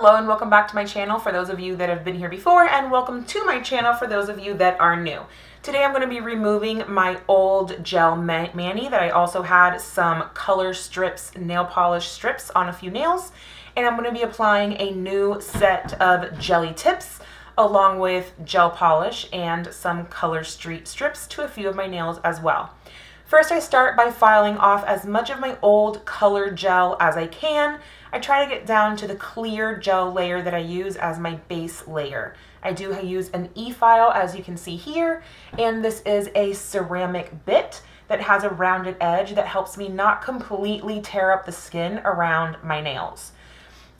Hello and welcome back to my channel for those of you that have been here before, and welcome to my channel for those of you that are new. Today I'm going to be removing my old gel mani that I also had some color strips, nail polish strips on a few nails, and I'm going to be applying a new set of jelly tips along with gel polish and some Colorstreet strips to a few of my nails as well. First, I start by filing off as much of my old color gel as I can. I try to get down to the clear gel layer that I use as my base layer. I do use an e-file, as you can see here, and this is a ceramic bit that has a rounded edge that helps me not completely tear up the skin around my nails.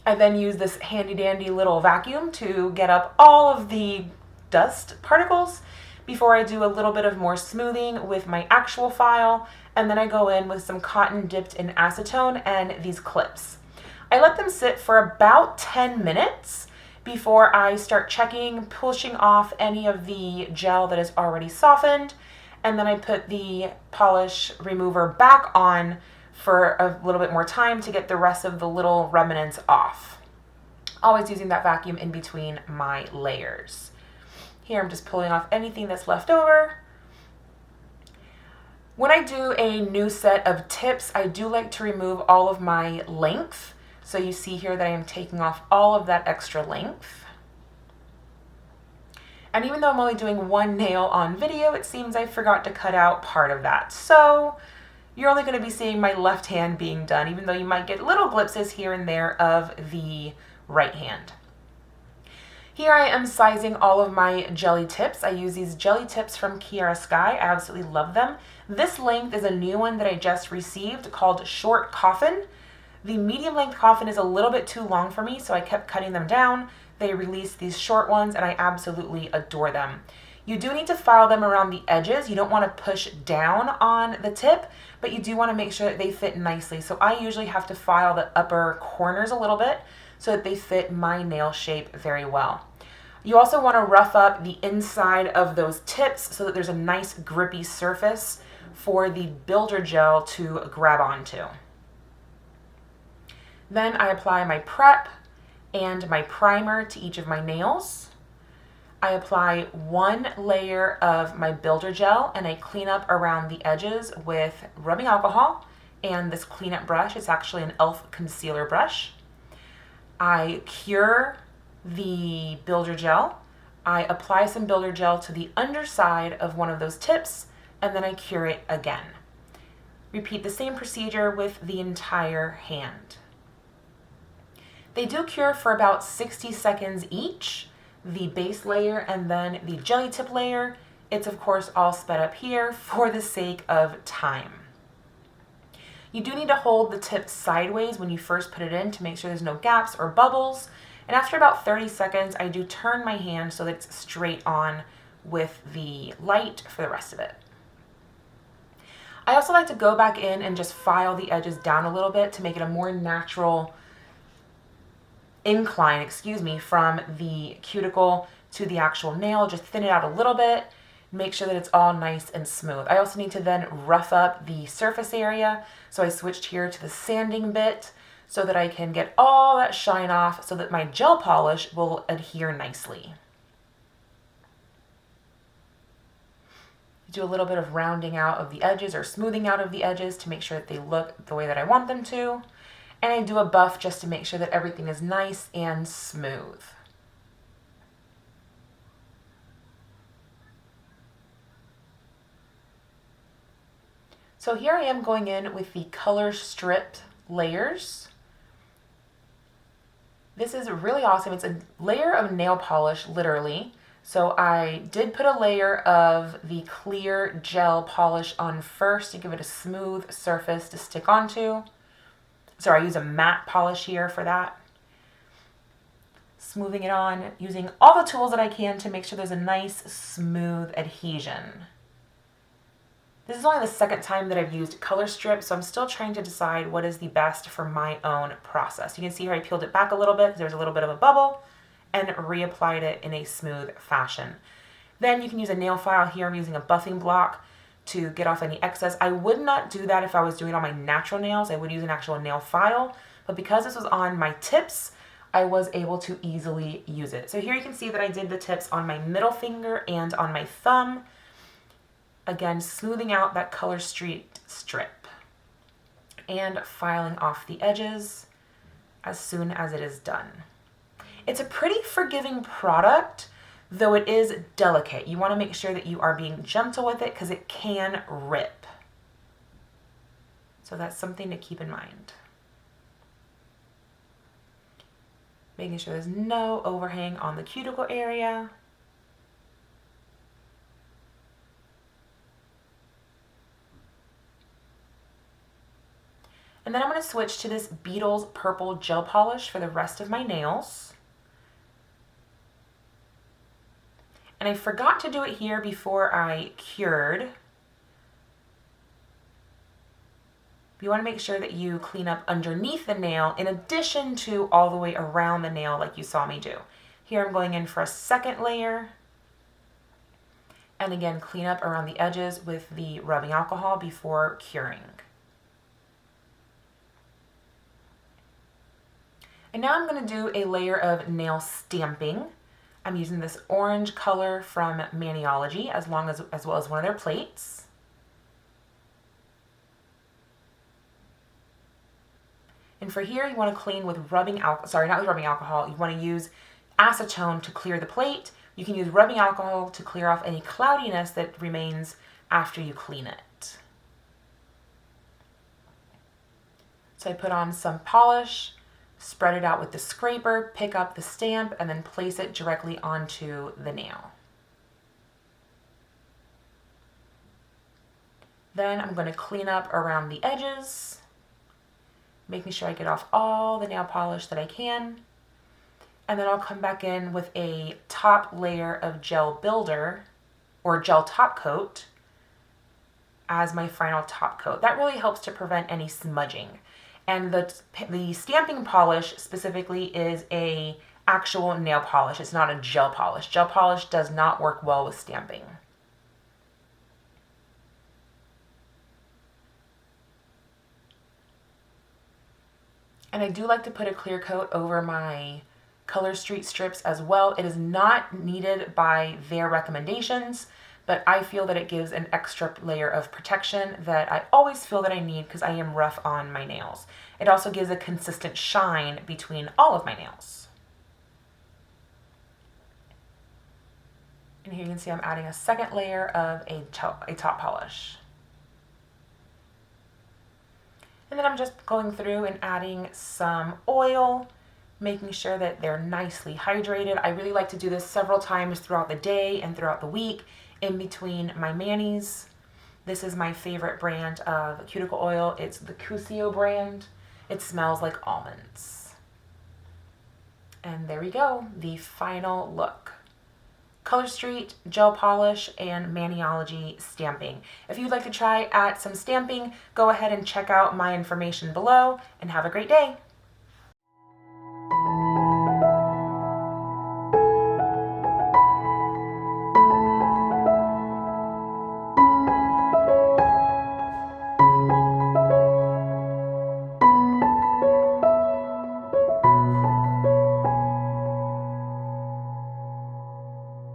I then use this handy dandy little vacuum to get up all of the dust particles before I do a little bit of more smoothing with my actual file, and then I go in with some cotton dipped in acetone and these clips. I let them sit for about 10 minutes before I start checking, pushing off any of the gel that is already softened, and then I put the polish remover back on for a little bit more time to get the rest of the little remnants off. Always using that vacuum in between my layers. Here I'm just pulling off anything that's left over. When I do a new set of tips, I do like to remove all of my length. So you see here that I am taking off all of that extra length. And even though I'm only doing one nail on video, it seems I forgot to cut out part of that. So you're only going to be seeing my left hand being done, even though you might get little glimpses here and there of the right hand. Here I am sizing all of my jelly tips. I use these jelly tips from Kiara Sky. I absolutely love them. This length is a new one that I just received called Short Coffin. The medium length coffin is a little bit too long for me, so I kept cutting them down. They released these short ones and I absolutely adore them. You do need to file them around the edges. You don't want to push down on the tip, but you do want to make sure that they fit nicely. So I usually have to file the upper corners a little bit so that they fit my nail shape very well. You also want to rough up the inside of those tips so that there's a nice grippy surface for the builder gel to grab onto. Then I apply my prep and my primer to each of my nails. I apply one layer of my builder gel and I clean up around the edges with rubbing alcohol and this cleanup brush. It's actually an e.l.f. concealer brush. I cure the builder gel. I apply some builder gel to the underside of one of those tips and then I cure it again. Repeat the same procedure with the entire hand. They do cure for about 60 seconds each, the base layer and then the jelly tip layer. It's of course all sped up here for the sake of time. You do need to hold the tip sideways when you first put it in to make sure there's no gaps or bubbles. And after about 30 seconds, I do turn my hand so that it's straight on with the light for the rest of it. I also like to go back in and just file the edges down a little bit to make it a more natural incline, from the cuticle to the actual nail. Just thin it out a little bit, make sure that it's all nice and smooth. I also need to then rough up the surface area, so I switched here to the sanding bit so that I can get all that shine off so that my gel polish will adhere nicely. Do a little bit of rounding out of the edges or smoothing out of the edges to make sure that they look the way that I want them to. And I do a buff just to make sure that everything is nice and smooth. So here I am going in with the color strip layers. This is really awesome. It's a layer of nail polish, literally. So I did put a layer of the clear gel polish on first to give it a smooth surface to stick onto. So I use a matte polish here for that. Smoothing it on, using all the tools that I can to make sure there's a nice, smooth adhesion. This is only the second time that I've used color strips, so I'm still trying to decide what is the best for my own process. You can see here I peeled it back a little bit because there was a little bit of a bubble and reapplied it in a smooth fashion. Then you can use a nail file. Here I'm using a buffing block to get off any excess. I would not do that if I was doing it on my natural nails. I would use an actual nail file, but because this was on my tips, I was able to easily use it. So here you can see that I did the tips on my middle finger and on my thumb. Again, smoothing out that Colorstreet strip and filing off the edges as soon as it is done. It's a pretty forgiving product, though it is delicate. You want to make sure that you are being gentle with it because it can rip. So that's something to keep in mind. Making sure there's no overhang on the cuticle area. And then I'm going to switch to this Beetles Purple Gel Polish for the rest of my nails. And I forgot to do it here before I cured. You want to make sure that you clean up underneath the nail in addition to all the way around the nail like you saw me do. Here I'm going in for a second layer. And again, clean up around the edges with the rubbing alcohol before curing. And now I'm going to do a layer of nail stamping. I'm using this orange color from Maniology as well as one of their plates. And for here, you want to clean with rubbing alcohol, sorry, not with rubbing alcohol. You want to use acetone to clear the plate. You can use rubbing alcohol to clear off any cloudiness that remains after you clean it. So I put on some polish, spread it out with the scraper, pick up the stamp, and then place it directly onto the nail. Then I'm going to clean up around the edges, making sure I get off all the nail polish that I can. And then I'll come back in with a top layer of gel builder or gel top coat as my final top coat. That really helps to prevent any smudging. And the stamping polish specifically is a actual nail polish. It's not a gel polish. Gel polish does not work well with stamping. And I do like to put a clear coat over my Colorstreet strips as well. It is not needed by their recommendations, but I feel that it gives an extra layer of protection that I always feel that I need because I am rough on my nails. It also gives a consistent shine between all of my nails. And here you can see I'm adding a second layer of a top polish. And then I'm just going through and adding some oil, making sure that they're nicely hydrated. I really like to do this several times throughout the day and throughout the week in between my manis. This is my favorite brand of cuticle oil. It's the Cusio brand. It smells like almonds. And there we go, the final look. Colorstreet gel polish and Maniology stamping. If you'd like to try out some stamping, go ahead and check out my information below and have a great day.